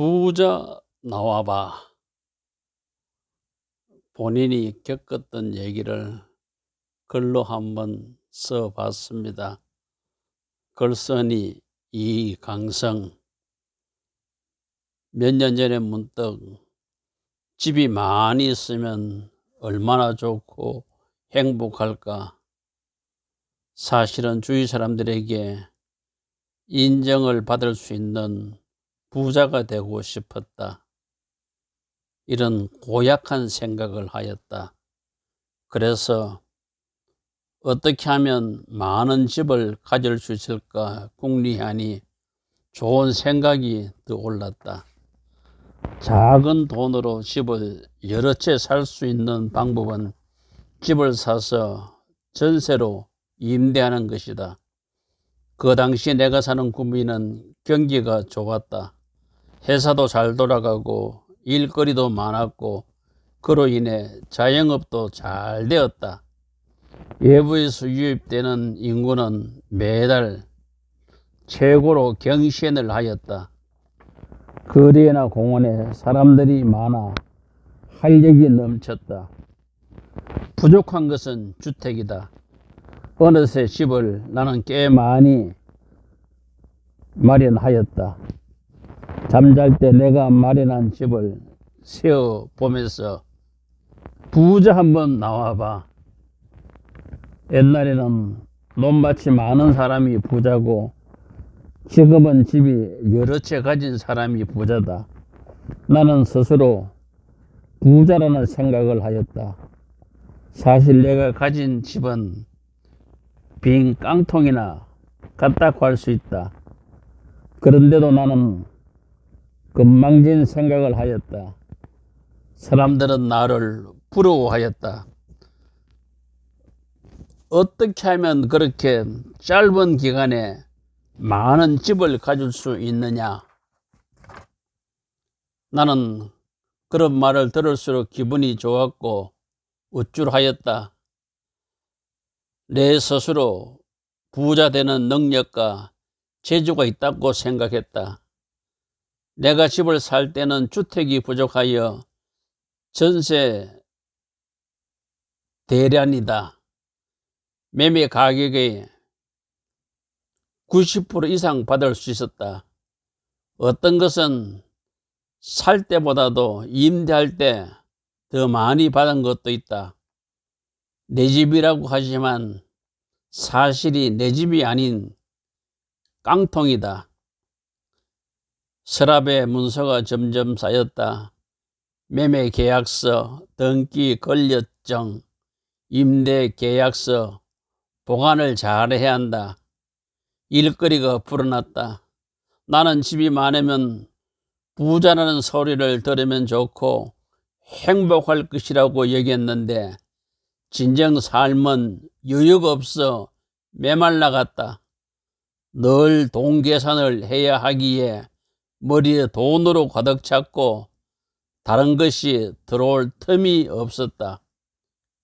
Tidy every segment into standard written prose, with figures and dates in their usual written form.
부자 나와봐. 본인이 겪었던 얘기를 글로 한번 써봤습니다. 글쓴이 이강성. 몇 년 전에 문득 집이 많이 있으면 얼마나 좋고 행복할까. 사실은 주위 사람들에게 인정을 받을 수 있는 부자가 되고 싶었다. 이런 고약한 생각을 하였다. 그래서 어떻게 하면 많은 집을 가질 수 있을까 궁리하니 좋은 생각이 떠올랐다. 작은 돈으로 집을 여러 채 살 수 있는 방법은 집을 사서 전세로 임대하는 것이다. 그 당시 내가 사는 구미는 경기가 좋았다. 회사도 잘 돌아가고 일거리도 많았고 그로 인해 자영업도 잘 되었다. 외부에서 유입되는 인구는 매달 최고로 경신을 하였다. 거리나 공원에 사람들이 많아 활력이 넘쳤다. 부족한 것은 주택이다. 어느새 집을 나는 꽤 많이 마련하였다. 잠잘 때 내가 마련한 집을 세어보면서 부자 한번 나와봐. 옛날에는 논밭이 많은 사람이 부자고 지금은 집이 여러 채 가진 사람이 부자다. 나는 스스로 부자라는 생각을 하였다. 사실 내가 가진 집은 빈 깡통이나 같다고 할 수 있다. 그런데도 나는 건망진 생각을 하였다. 사람들은 나를 부러워하였다. 어떻게 하면 그렇게 짧은 기간에 많은 집을 가질 수 있느냐? 나는 그런 말을 들을수록 기분이 좋았고 우쭐하였다. 내 스스로 부자 되는 능력과 재주가 있다고 생각했다. 내가 집을 살 때는 주택이 부족하여 전세 대란이다. 매매 가격의 90% 이상 받을 수 있었다. 어떤 것은 살 때보다도 임대할 때 더 많이 받은 것도 있다. 내 집이라고 하지만 사실이 내 집이 아닌 깡통이다. 서랍에 문서가 점점 쌓였다. 매매 계약서, 등기 권료증, 임대 계약서, 보관을 잘해야 한다. 일거리가 불어났다. 나는 집이 많으면 부자라는 소리를 들으면 좋고 행복할 것이라고 여겼는데 진정 삶은 여유가 없어 메말라갔다. 늘 돈 계산을 해야 하기에 머리에 돈으로 가득 찼고 다른 것이 들어올 틈이 없었다.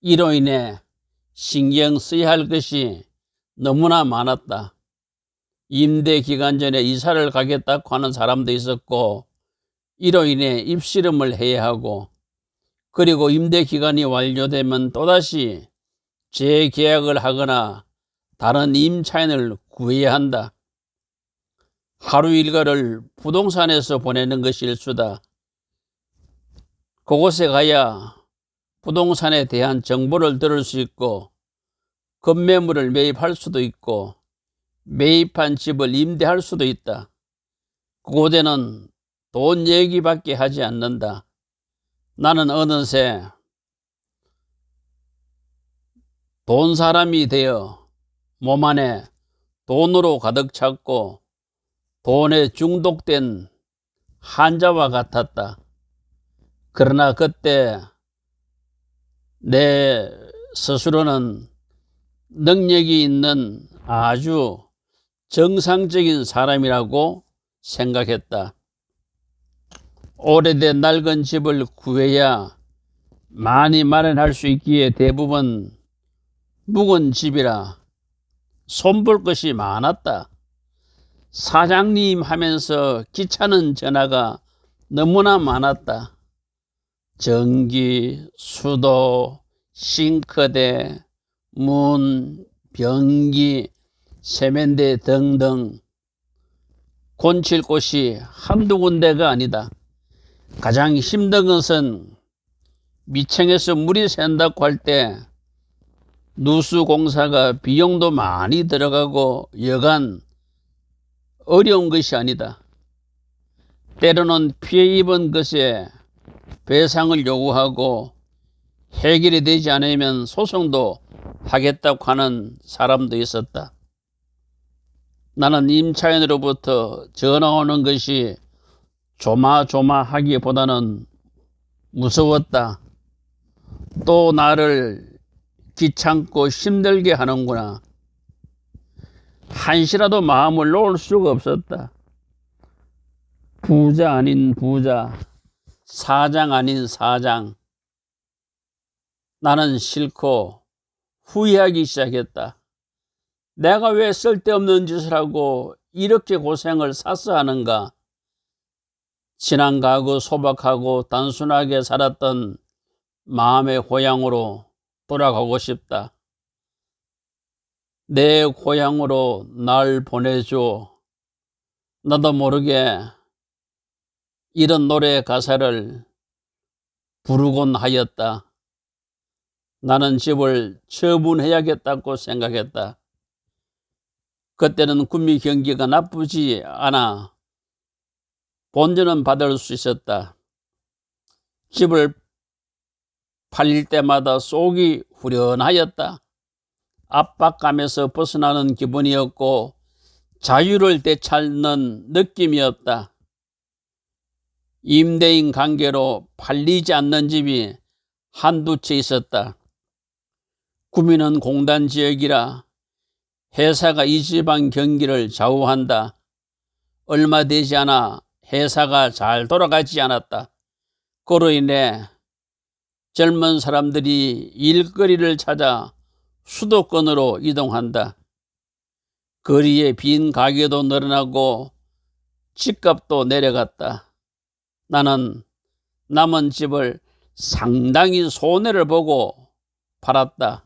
이로 인해 신경 써야 할 것이 너무나 많았다. 임대 기간 전에 이사를 가겠다고 하는 사람도 있었고 이로 인해 입실음을 해야 하고 그리고 임대 기간이 완료되면 또다시 재계약을 하거나 다른 임차인을 구해야 한다. 하루 일과를 부동산에서 보내는 것이 일수다. 그곳에 가야 부동산에 대한 정보를 들을 수 있고 건매물을 매입할 수도 있고 매입한 집을 임대할 수도 있다. 그곳에는 돈 얘기밖에 하지 않는다. 나는 어느새 돈 사람이 되어 몸 안에 돈으로 가득 찼고 돈에 중독된 환자와 같았다. 그러나 그때 내 스스로는 능력이 있는 아주 정상적인 사람이라고 생각했다. 오래된 낡은 집을 구해야 많이 마련할 수 있기에 대부분 묵은 집이라 손볼 것이 많았다. 사장님 하면서 귀찮은 전화가 너무나 많았다. 전기, 수도, 싱크대, 문, 변기, 세면대 등등 고칠 곳이 한두 군데가 아니다. 가장 힘든 것은 미층에서 물이 샌다고 할 때 누수공사가 비용도 많이 들어가고 여간 어려운 것이 아니다. 때로는 피해 입은 것에 배상을 요구하고 해결이 되지 않으면 소송도 하겠다고 하는 사람도 있었다. 나는 임차인으로부터 전화 오는 것이 조마조마하기보다는 무서웠다. 또 나를 귀찮고 힘들게 하는구나. 한시라도 마음을 놓을 수가 없었다. 부자 아닌 부자, 사장 아닌 사장. 나는 싫고 후회하기 시작했다. 내가 왜 쓸데없는 짓을 하고 이렇게 고생을 샀어 하는가. 지난 과거 소박하고 단순하게 살았던 마음의 고향으로 돌아가고 싶다. 내 고향으로 날 보내줘. 나도 모르게 이런 노래 가사를 부르곤 하였다. 나는 집을 처분해야겠다고 생각했다. 그때는 구미 경기가 나쁘지 않아 본전은 받을 수 있었다. 집을 팔릴 때마다 속이 후련하였다. 압박감에서 벗어나는 기분이었고 자유를 되찾는 느낌이었다. 임대인 관계로 팔리지 않는 집이 한두 채 있었다. 구미는 공단 지역이라 회사가 이 지방 경기를 좌우한다. 얼마 되지 않아 회사가 잘 돌아가지 않았다. 그로 인해 젊은 사람들이 일거리를 찾아 수도권으로 이동한다. 거리에 빈 가게도 늘어나고 집값도 내려갔다. 나는 남은 집을 상당히 손해를 보고 팔았다.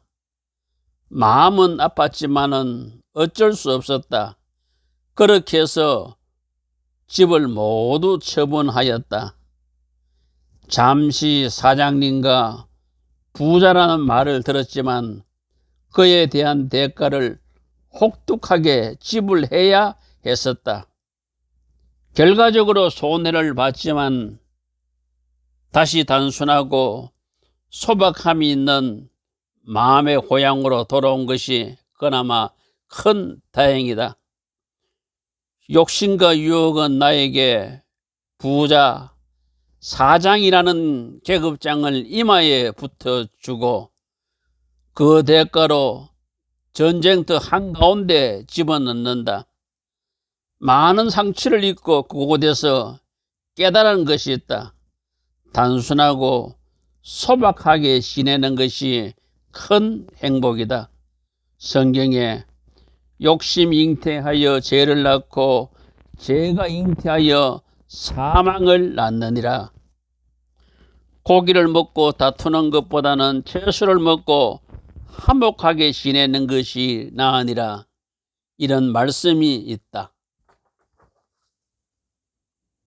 마음은 아팠지만은 어쩔 수 없었다. 그렇게 해서 집을 모두 처분하였다. 잠시 사장님과 부자라는 말을 들었지만 그에 대한 대가를 혹독하게 지불해야 했었다. 결과적으로 손해를 봤지만 다시 단순하고 소박함이 있는 마음의 고향으로 돌아온 것이 그나마 큰 다행이다. 욕심과 유혹은 나에게 부자, 사장이라는 계급장을 이마에 붙어주고 그 대가로 전쟁터 한가운데 집어넣는다. 많은 상처를 입고 그곳에서 깨달은 것이 있다. 단순하고 소박하게 지내는 것이 큰 행복이다. 성경에 욕심 잉태하여 죄를 낳고 죄가 잉태하여 사망을 낳느니라. 고기를 먹고 다투는 것보다는 채소를 먹고 화목하게 지내는 것이 나으니라. 이런 말씀이 있다.